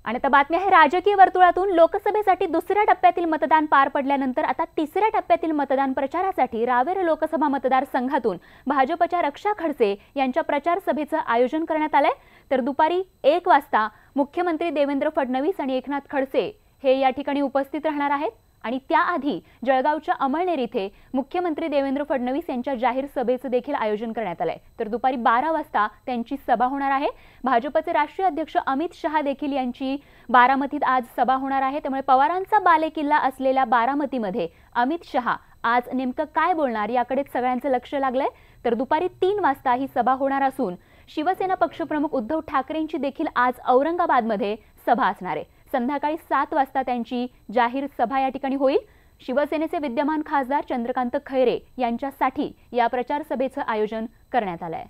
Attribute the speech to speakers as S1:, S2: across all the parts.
S1: आणि आता बातमी आहे राजकीय वर्तुळातून लोकसभेसाठी दुसऱ्या टप्प्यातील मतदान पार पडल्यानंतर आता तिसऱ्या टप्प्यातील मतदान प्रचारासाठी रावेर लोकसभा मतदारसंघातून भाजपच्या रक्षा खडसे यांच्या प्रचार सभेचं आयोजन करण्यात आलंय। तर दुपारी 1 वाजता मुख्यमंत्री देवेंद्र फडणवीस आणि एकनाथ खडसे हे या ठिकाणी उपस्थित राहणार आहेत आणि त्याआधी जळगावच्या अमळनेर इथे मुख्यमंत्री देवेंद्र फडणवीस यांच्या जाहीर सभेचं देखील आयोजन करण्यात आलंय। तर दुपारी 12 वाजता त्यांची सभा होणार आहे। भाजपचे राष्ट्रीय अध्यक्ष अमित शहा देखील यांची बारामतीत आज सभा होणार आहे। त्यामुळे पवारांचा बालेकिल्ला असलेल्या बारामतीमध्ये अमित शहा आज नेमकं काय बोलणार याकडेच सगळ्यांचं लक्ष लागलंय। तर दुपारी 3 वाजता ही सभा होणार असून शिवसेना पक्षप्रमुख उद्धव ठाकरेंची देखील आज औरंगाबादमध्ये सभा असणार आहे। संध्याकाळी 7 वाजता त्यांची जाहीर सभा या ठिकाणी होईल। शिवसेनेचे विद्यमान खासदार चंद्रकांत खैरे यांच्यासाठी या प्रचार सभेचं आयोजन करण्यात आलंय।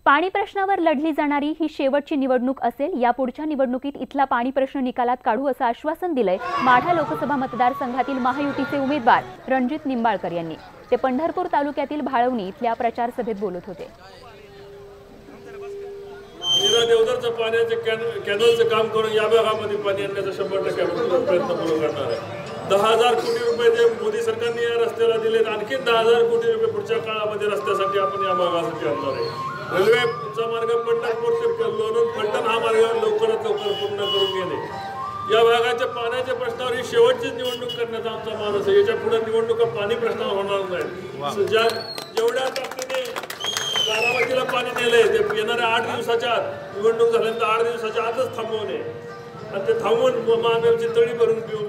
S1: पाणी प्रश्नावर लढली जाणारी ही शेवटची निवडणूक असेल। यापुढच्या निवडणुकीत इथला पाणी प्रश्न निकालात काढू असं आश्वासन दिलंय माढा लोकसभा मतदारसंघातील महायुतीचे उमेदवार रणजित निंबाळकर यांनी। ते पंढरपूर तालुक्यातील भाळवणी इथल्या प्रचार सभेत बोलत होते।
S2: देवधरचं पाण्याचं कॅनलचं काम करून या भागामध्ये पाणी आणण्याचा 100% प्रयत्न पूर्ण करणार आहे। 10,000 कोटी रुपये जे मोदी सरकारने या रस्त्याला दिले, आणखी 10,000 कोटी रुपये पुढच्या काळामध्ये रस्त्यासाठी आपण या भागासाठी आणणार आहे। रेल्वेचा मार्ग पंढरपूर ते लोणंद फलटण हा मार्ग लवकरात लवकर पूर्ण करून घेणे। या भागाच्या पाण्याच्या प्रश्नावर ही शेवटची निवडणूक करण्याचा आमचा मानस आहे। याच्या पुढे निवडणुका पाणी प्रश्नावर होणार नाही। जेवढ्या ताकदीने बारामतीला पाणी नेलंय ते येणाऱ्या 8 दिवसाच्या आत निवडणूक झाल्यानंतर 8 दिवसाच्या आतच थांबवणे आणि ते थांबवून महामेवची तळी भरून पिऊ।